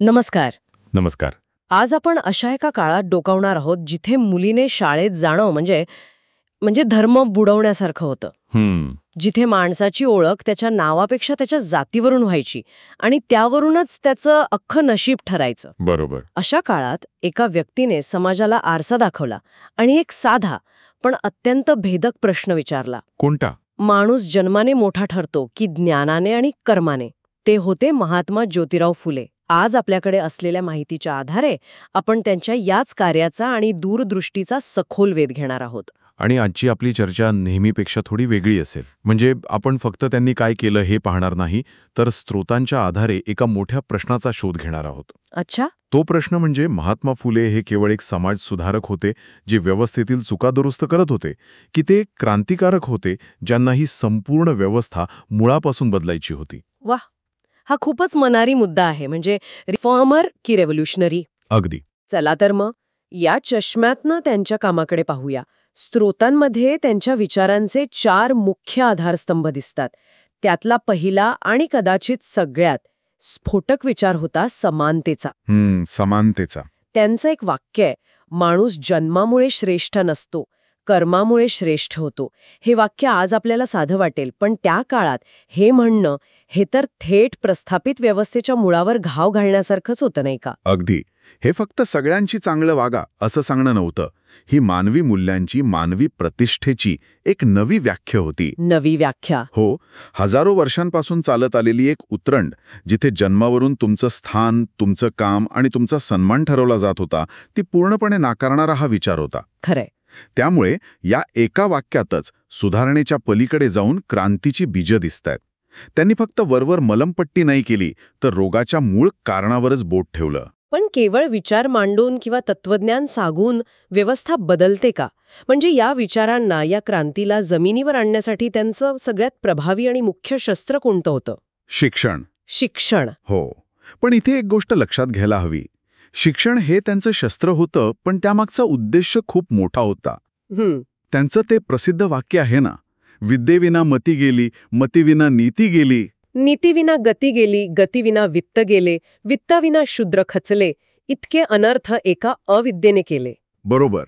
नमस्कार. नमस्कार. आज आपण अशा एका काळात डोकावणार आहोत जिथे मुलीने शाळेत जाणं म्हणजे म्हणजे धर्म बुडवण्यासारखं होतं. जिथे माणसाची ओळख त्याच्या नावापेक्षा त्याच्या जातीवरून व्हायची आणि त्यावरूनच त्याचं अख्खं नशीब ठरायचं. बरोबर. अशा काळात एका व्यक्तीने समाजाला आरसा दाखवला आणि एक साधा पण अत्यंत भेदक प्रश्न विचारला. कोणता? माणूस जन्माने मोठा ठरतो की ज्ञानाने आणि कर्माने? ते होते महात्मा ज्योतिराव फुले. आज आपल्याकडे असलेल्या माहितीच्या आधारे आपण त्यांच्या याच कार्याचा आणि दूरदृष्टीचा सखोल वेध घेणार आहोत. आणि आजची आपली चर्चा नेहमीपेक्षा थोडी वेगळी असेल. म्हणजे आपण फक्त त्यांनी काय केलं हे पाहणार नाही, तर स्रोतांच्या आधारे एका मोठ्या प्रश्नाचा शोध घेणार आहोत. अच्छा. तो प्रश्न म्हणजे महात्मा फुले हे केवळ एक समाज सुधारक होते जे व्यवस्थेतील चुका दुरुस्त करत होते, की ते क्रांतिकारक होते ज्यांना ही संपूर्ण व्यवस्था मुळापासून बदलायची होती? वाह, हा खूपच मनारी मुद्दा आहे. म्हणजे रिफॉर्मर की रेव्होल्युशनरी? अगदी. चला तर मग या चष्म्यातनं त्यांच्या कामाकडे पाहूया. स्रोतांमध्ये त्यांच्या विचारांचे 4 मुख्य आधारस्तंभ दिसतात. त्यातला पहिला आणि कदाचित सगळ्यात स्फोटक विचार होता समानतेचा. समानतेचा. त्यांचं एक वाक्य आहे, माणूस जन्मामुळे श्रेष्ठ नसतो, कर्मामुळे श्रेष्ठ होतो. हे वाक्य आज आपल्याला साधं वाटेल, पण त्या काळात हे म्हणणं हे तर थेट प्रस्थापित व्यवस्थेच्या मुळावर घाव घालण्यासारखंच होतं, नाही का? अगदी. हे फक्त सगळ्यांची चांगलं वागा असं सांगणं नव्हतं. ही मानवी मूल्यांची, मानवी प्रतिष्ठेची एक नवी व्याख्या होती. नवी व्याख्या? हो. हजारो वर्षांपासून चालत आलेली एक उतरंड, जिथे जन्मावरून तुमचं स्थान, तुमचं काम आणि तुमचा सन्मान ठरवला जात होता, ती पूर्णपणे नाकारणारा हा विचार होता. खरंय. त्यामुळे या एका वाक्यातच सुधारणेच्या पलीकडे जाऊन क्रांतीची बीजं दिसतायत. त्यांनी फक्त वरवर मलमपट्टी नाही केली, तर रोगाच्या मूळ कारणावरच बोट ठेवलं. पण केवळ विचार मांडून किंवा तत्वज्ञान सांगून व्यवस्था बदलते का? म्हणजे या विचारांना, या क्रांतीला जमिनीवर आणण्यासाठी त्यांचं सगळ्यात प्रभावी आणि मुख्य शस्त्र कोणतं होतं? शिक्षण. शिक्षण. हो. पण इथे एक गोष्ट लक्षात घ्यायला हवी. शिक्षण हे त्यांचं शस्त्र होतं, पण त्यामागचा उद्देश खूप मोठा होता. त्यांचं ते प्रसिद्ध वाक्य आहे ना, विद्येविना मती गेली, मतीविना नीती गेली. नीतीविना गती गेली, गतीविना वित्त गेले, वित्ताविना शूद्र खचले, इतके अनर्थ एका अविद्येने केले. बरोबर.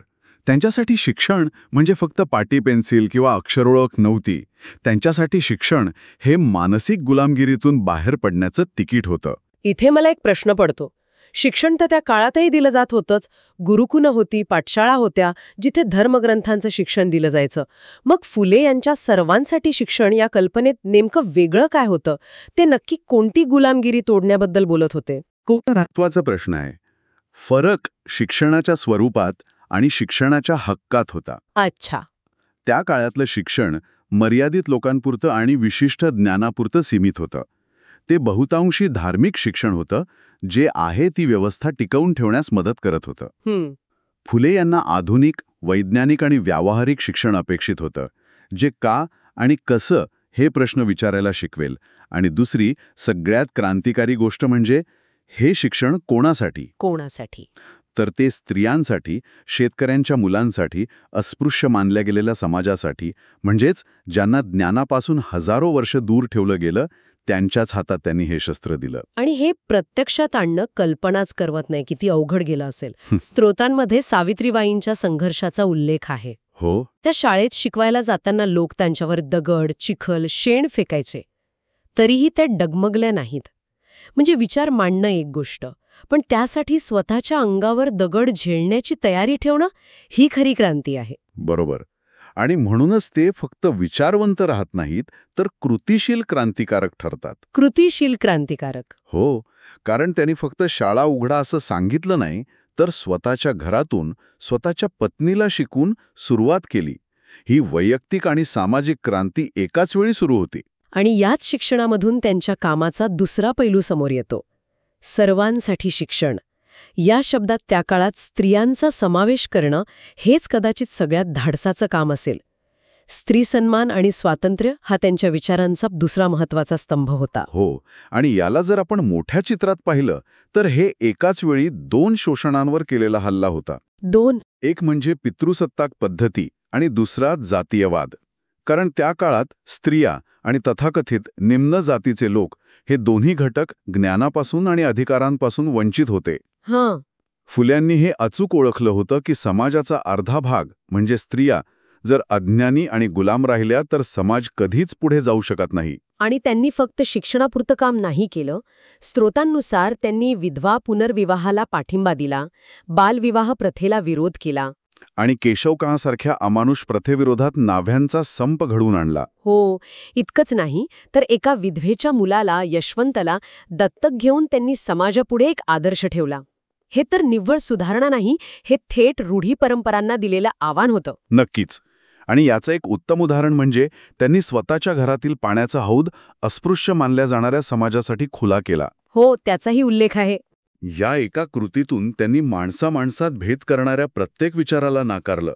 त्यांच्यासाठी शिक्षण म्हणजे फक्त पाटी पेन्सिल किंवा अक्षरोळख नव्हती. त्यांच्यासाठी शिक्षण हे मानसिक गुलामगिरीतून बाहेर पडण्याचं तिकीट होतं. इथे मला एक प्रश्न पडतो. शिक्षण तर त्या काळातही दिलं जात होतंच. गुरुकुलं होती, पाठशाळा होत्या, जिथे धर्मग्रंथांचं शिक्षण दिलं जायचं. मग फुले यांच्या सर्वांसाठी शिक्षण या कल्पनेत नेमकं वेगळं काय होतं? ते नक्की कोणती गुलामगिरी तोडण्याबद्दल बोलत होते? खूप महत्त्वाचा प्रश्न आहे. फरक शिक्षणाच्या स्वरूपात आणि शिक्षणाच्या हक्कात होता. अच्छा. त्या काळातलं शिक्षण मर्यादित लोकांपुरतं आणि विशिष्ट ज्ञानापुरतं सीमित होतं. ते बहुतांशी धार्मिक शिक्षण होतं, जे आहे ती व्यवस्था टिकवून ठेवण्यास मदत करत होतं. फुले यांना आधुनिक, वैज्ञानिक आणि व्यावहारिक शिक्षण अपेक्षित होतं, जे का आणि कसं हे प्रश्न विचारायला शिकवेल. आणि दुसरी सगळ्यात क्रांतिकारी गोष्ट म्हणजे हे शिक्षण कोणासाठी? कोणासाठी? तर ते स्त्रियांसाठी, शेतकऱ्यांच्या मुलांसाठी, अस्पृश्य मानल्या गेलेल्या समाजासाठी, म्हणजेच ज्यांना ज्ञानापासून हजारो वर्ष दूर ठेवलं गेलं, त्यांच्याच हातात त्यांनी हे शस्त्र दिलं. आणि हे प्रत्यक्षात आणणं कल्पनाच करवत नाही किती अवघड गेलं असेल. स्त्रोतांमध्ये सावित्रीबाईंच्या संघर्षाचा उल्लेख आहे. हो. त्या शाळेत शिकवायला जाताना लोक त्यांच्यावर दगड, चिखल, शेण फेकायचे. तरीही त्या डगमगल्या नाहीत. म्हणजे विचार मांडणं एक गोष्ट, पण त्यासाठी स्वतःच्या अंगावर दगड झेलण्याची तयारी ठेवणं ही खरी क्रांती आहे. बरोबर. आणि म्हणूनच ते फक्त विचारवंत राहत नाहीत, तर कृतिशील क्रांतिकारक ठरतात. कृतिशील क्रांतिकारक? हो. कारण त्यांनी फक्त शाळा उघडा असं सांगितलं नाही, तर स्वतःच्या घरातून, स्वतःच्या पत्नीला शिकून सुरुवात केली. ही वैयक्तिक आणि सामाजिक क्रांती एकाच वेळी सुरू होती. आणि याच शिक्षणामधून त्यांच्या कामाचा दुसरा पैलू समोर येतो. सर्वांसाठी शिक्षण. या शब्दात त्या काळात स्त्रियांचा समावेश करणं हेच कदाचित सगळ्यात धाडसाचं काम असेल. स्त्री सन्मान आणि स्वातंत्र्य हा त्यांच्या विचारांचा दुसरा महत्वाचा स्तंभ होता. हो. आणि याला जर आपण मोठ्या चित्रात पाहिलं, तर हे एकाच वेळी 2 शोषणांवर केलेला हल्ला होता. 2? एक म्हणजे पितृसत्ताक पद्धती आणि दुसरा जातीयवाद. कारण त्या काळात स्त्रिया आणि तथाकथित निम्न जातीचे लोक हे दोन्ही घटक ज्ञानापासून आणि अधिकारांपासून वंचित होते. हां. फुल्यांनी हे अचूक ओळखलं होतं की समाजाचा अर्धा भाग म्हणजे स्त्रिया जर अज्ञानी आणि गुलाम राहिल्या तर समाज कधीच पुढे जाऊ शकत नाही. आणि त्यांनी फक्त शिक्षणापुरतं काम नाही केलं. स्रोतांनुसार त्यांनी विधवा पुनर्विवाहाला पाठिंबा दिला, बालविवाह प्रथेला विरोध केला. आणि केशवकांसारख्या अमानुष प्रथेविरोधात नाव्यांचा संप घडवून आणला. हो, इतकंच नाही तर एका विधवेच्या मुलाला, यशवंतला, दत्तक घेऊन त्यांनी समाजापुढे एक आदर्श ठेवला. हे तर निव्वळ सुधारणा नाही, हे थेट रूढी परंपरांना दिलेलं आव्हान होतं. नक्कीच. आणि याचं एक उत्तम उदाहरण म्हणजे त्यांनी स्वतःच्या घरातील पाण्याचा हौद अस्पृश्य मानल्या जाणाऱ्या समाजासाठी खुला केला. हो, त्याचाही उल्लेख आहे. या एका कृतीतून त्यांनी माणसामाणसात भेद करणाऱ्या प्रत्येक विचाराला नाकारलं.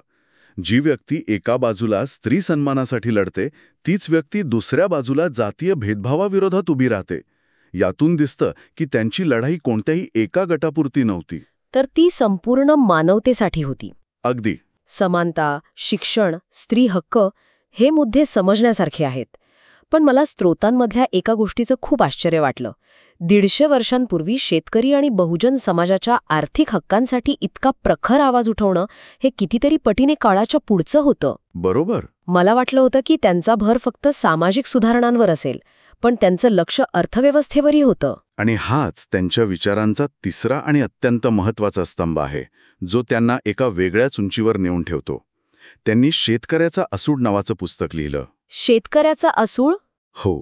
जी व्यक्ती एका बाजूला स्त्री सन्मानासाठी लढते, तीच व्यक्ती दुसऱ्या बाजूला जातीय भेदभावाविरोधात उभी राहते. यातून दिसतं की त्यांची लढाई कोणत्याही एका गटापुरती नव्हती. तर ती संपूर्ण मानवतेसाठी होती. अगदी. समानता, शिक्षण, स्त्री हक्क हे मुद्दे समजण्यासारखे आहेत. पण मला स्रोतांमधल्या एका गोष्टीचं खूप आश्चर्य वाटलं. 150 वर्षांपूर्वी शेतकरी आणि बहुजन समाजाच्या आर्थिक हक्कांसाठी इतका प्रखर आवाज उठवणं हे कितीतरी पटीने काळाच्या पुढचं होतं. बरोबर. मला वाटलं होतं की त्यांचा भर फक्त सामाजिक सुधारणांवर असेल, पण त्यांचं लक्ष अर्थव्यवस्थेवरही होतं. आणि हाच त्यांच्या विचारांचा तिसरा आणि अत्यंत महत्त्वाचा स्तंभ आहे, जो त्यांना एका वेगळ्याच उंचीवर नेऊन ठेवतो. त्यांनी शेतकऱ्याचा असूड नावाचं पुस्तक लिहिलं. शेतकऱ्याचा असूड? हो.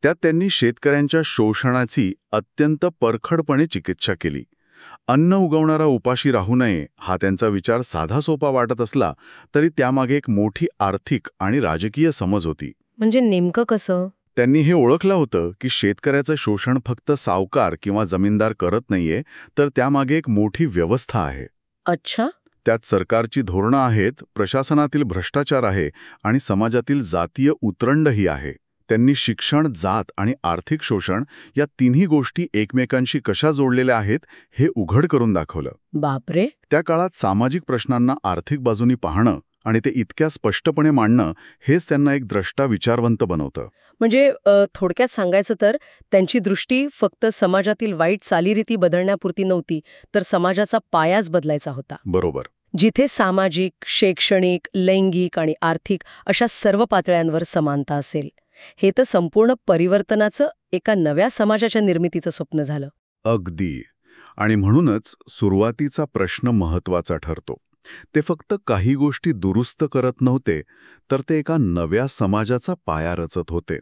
त्यात त्यांनी शेतकऱ्यांच्या शोषणाची अत्यंत परखडपणे चिकित्सा केली. अन्न उगवणारा उपाशी राहू नये हा त्यांचा विचार साधा सोपा वाटत असला तरी त्यामागे एक मोठी आर्थिक आणि राजकीय समज होती. म्हणजे नेमकं कसं? त्यांनी हे ओळखलं होतं की शेतकऱ्याचं शोषण फक्त सावकार किंवा जमीनदार करत नाहीये, तर त्यामागे एक मोठी व्यवस्था आहे. अच्छा. त्यात सरकारची धोरणं आहेत, प्रशासनातील भ्रष्टाचार आहे आणि समाजातील जातीय उतरंडही आहे. त्यांनी शिक्षण, जात आणि आर्थिक शोषण या तिन्ही गोष्टी एकमेकांशी कशा जोडलेल्या आहेत हे उघड करून दाखवलं. बापरे. त्या काळात सामाजिक प्रश्नांना आर्थिक बाजूनी पाहणं आणि ते इतक्या स्पष्टपणे मांडणं हेच त्यांना एक द्रष्टा विचारवंत बनवतं. म्हणजे थोडक्यात सांगायचं तर त्यांची दृष्टी फक्त समाजातील वाईट चालीरीती बदलण्यापुरती नव्हती, तर समाजाचा पायाच बदलायचा होता. बरोबर. जिथे सामाजिक, शैक्षणिक, लैंगिक आणि आर्थिक अशा सर्व पातळ्यांवर समानता असेल. हे तर संपूर्ण परिवर्तनाचं, एका नव्या समाजाच्या निर्मितीचं स्वप्न झालं. अगदी. आणि म्हणूनच सुरुवातीचा प्रश्न महत्त्वाचा ठरतो. ते फक्त काही गोष्टी दुरुस्त करत नव्हते, तर ते एका नव्या समाजाचा पाया रचत होते.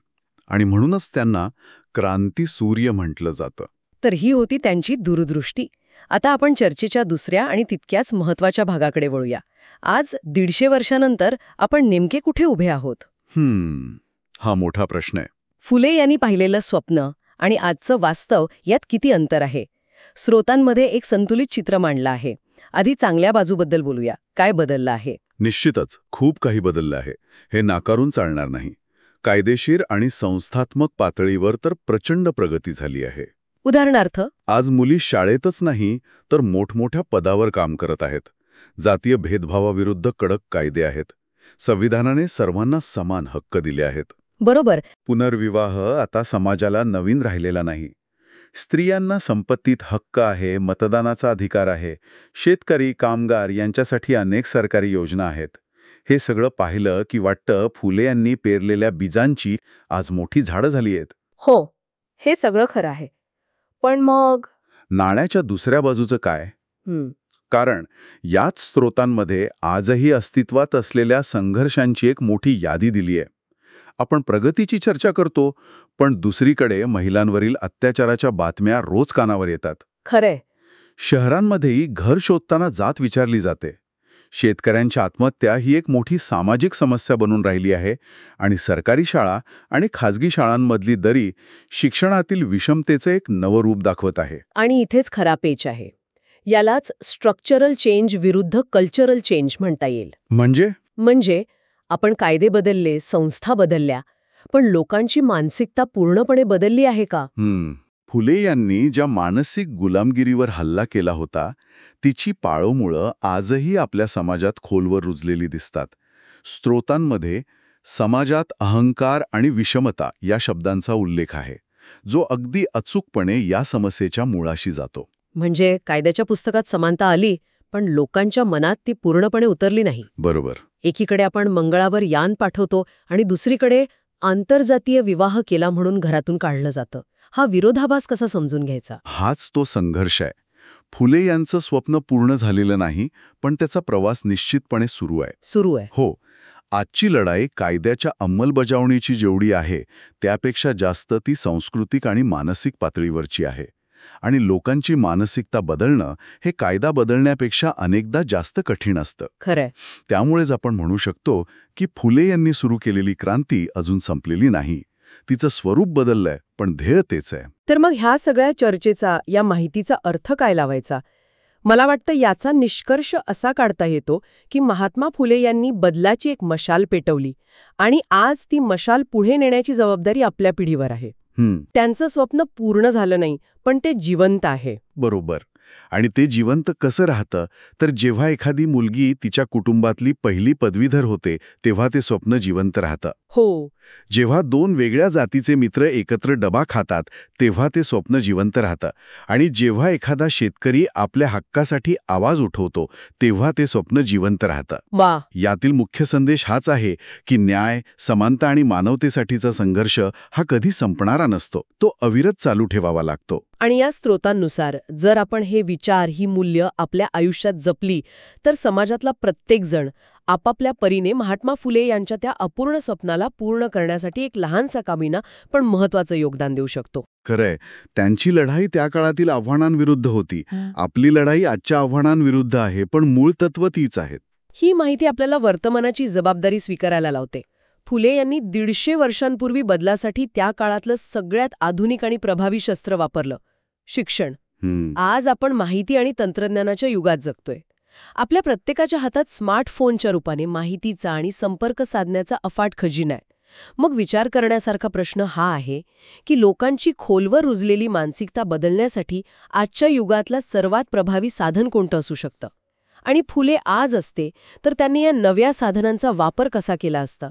आणि म्हणूनच त्यांना क्रांती सूर्य म्हटलं जातं. तर ही होती त्यांची दूरदृष्टी. आता आपण चर्चेच्या दुसऱ्या आणि तितक्याच महत्त्वाच्या भागाकडे वळूया. आज 150 वर्षांनंतर आपण नेमके कुठे उभे आहोत? हा मोठा प्रश्न आहे. फुले यांनी पाहिलेलं स्वप्न आणि आजचं वास्तव यात किती अंतर आहे? स्रोतांमध्ये एक संतुलित चित्र मांडलं आहे. आधी चांगल्या बाजूबद्दल बोलूया. काय बदललं आहे? निश्चितच खूप काही बदललं आहे. हे नाकारून चालणार नाही. कायदेशीर आणि संस्थात्मक पातळीवर तर प्रचंड प्रगती झाली आहे. उदाहरणार्थ, आज मुली शाळेतच नाही तर मोठमोठ्या पदावर काम करत आहेत. जातीय भेदभावाविरुद्ध कडक कायदे आहेत. संविधानाने सर्वांना समान हक्क दिले आहेत. बरोबर. पुनर्विवाह आता समाजाला नवीन राहिलेला नाही. स्त्रियांना संपत्तीत हक्क आहे, मतदानाचा अधिकार आहे. शेतकरी, कामगार यांच्यासाठी अनेक सरकारी योजना आहेत. हे सगळं पाहिलं की वाटतं फुले यांनी पेरलेल्या बीजांची आज मोठी झाडं झाली आहेत. हो, हे सगळं खरं आहे. पण मग नाण्याच्या दुसऱ्या बाजूचं काय? कारण याच स्रोतांमध्ये आजही अस्तित्वात असलेल्या संघर्षांची एक मोठी यादी दिली आहे. आपण प्रगतीची चर्चा करतो, पण दुसरीकडे महिलांवरील अत्याचाराच्या बातम्या रोज कानावर येतात. खरंय. शहरांमध्येही घर शोधताना जात विचारली जाते. शेतकऱ्यांच्या आत्महत्या ही एक मोठी सामाजिक समस्या बनून राहिली आहे आणि सरकारी शाळा आणि खाजगी शाळांमधली दरी शिक्षणातील विषमतेचं एक नवं रूप दाखवत आहे. आणि इथेच खरा पेच आहे. यालाच स्ट्रक्चरल चेंज विरुद्ध कल्चरल चेंज म्हणता येईल. म्हणजे आपण कायदे बदलले, संस्था बदलल्या, पण लोकांची मानसिकता पूर्णपणे बदलली आहे का? फुले यांनी ज्या मानसिक गुलामगिरीवर हल्ला केला होता, तिची पाळंमुळं आजही आपल्या समाजात खोलवर रुजलेली दिसतात. स्रोतांमध्ये समाजात अहंकार आणि विषमता या शब्दांचा उल्लेख आहे. जो अगदी अचूकपणे या समस्येच्या मुळाशी जातो. म्हणजे कायद्याच्या पुस्तकात समानता आली, पण लोकांच्या मनात ती पूर्णपणे उतरली नाही. बरोबर. एकीकडे आपण मंगळावर यान पाठवतो आणि दुसरीकडे आंतरजातीय विवाह केला म्हणून घरातून काढलं जातं. हा विरोधाभास कसा समजून घ्यायचा? हाच तो संघर्ष आहे. फुले यांचं स्वप्न पूर्ण झालेलं नाही, पण त्याचा प्रवास निश्चितपणे सुरू आहे. हो. आजची लढाई कायद्याच्या अंमलबजावणीची जेवढी आहे त्यापेक्षा जास्त ती सांस्कृतिक आणि मानसिक पातळीवरची आहे. आणि लोकांची मानसिकता बदलणं हे कायदा बदलण्यापेक्षा अनेकदा जास्त कठीण असतं. खरंय. त्यामुळेच आपण म्हणू शकतो की फुले यांनी सुरू केलेली क्रांती अजून संपलेली नाही. तिचं स्वरूप बदललंय, पण ध्येय तेच आहे. तर मग ह्या सगळ्या चर्चेचा, या माहितीचा अर्थ काय लावायचा? मला वाटतं याचा निष्कर्ष असा काढता येतो की महात्मा फुले यांनी बदलाची एक मशाल पेटवली आणि आज ती मशाल पुढे नेण्याची जबाबदारी आपल्या पिढीवर आहे. त्यांचं स्वप्न पूर्ण झालं नाही, पण ते जिवंत आहे. बरोबर. आणि ते जिवंत कसं राहतं तर जेव्हा एखादी मुलगी तिच्या कुटुंबातली पहिली पदवीधर होते तेव्हा ते स्वप्न जिवंत राहतं. हो. जेव्हा दोन वेगळ्या जातीचे मित्र एकत्र डबा खातात तेव्हा ते स्वप्न जिवंत राहतं. आणि जेव्हा एखादा शेतकरी आपल्या हक्कासाठी आवाज उठवतो तेव्हा ते स्वप्न जिवंत राहतं. वा. यातील मुख्य संदेश हाच आहे की न्याय, समानता आणि मानवतेसाठीचा संघर्ष हा कधी संपणारा नसतो. तो अविरत चालू ठेवावा लागतो. आणि या स्रोतांनुसार जर आपण हे विचार, ही मूल्य आपल्या आयुष्यात जपली तर समाजातला प्रत्येक जण आपापल्या परीने महात्मा फुले यांच्या त्या अपूर्ण स्वप्नाला पूर्ण करण्यासाठी एक लहानसा का होईना पण महत्वाचं योगदान देऊ शकतो. खरंय. त्यांची लढाई त्या काळातील आव्हानांविरुद्ध होती. आपली लढाई आजच्या आव्हानांविरुद्ध आहे, पण मूळ तत्व तीच आहेत. ही माहिती आपल्याला वर्तमानाची जबाबदारी स्वीकारायला लावते. फुले यांनी 150 वर्षांपूर्वी बदलासाठी त्या काळातलं सगळ्यात आधुनिक आणि प्रभावी शस्त्र वापरलं, शिक्षण. आज आपण माहिती आणि तंत्रज्ञानाच्या युगात जगतोय. आपल्या प्रत्येकाच्या हातात स्मार्टफोनच्या रूपाने माहितीचा आणि संपर्क साधण्याचा अफाट खजिना आहे. मग विचार करण्यासारखा प्रश्न हा आहे की लोकांची खोलवर रुजलेली मानसिकता बदलण्यासाठी आजच्या युगातलं सर्वात प्रभावी साधन कोणतं असू शकतं? आणि फुले आज असते तर त्यांनी या नव्या साधनांचा वापर कसा केला असता?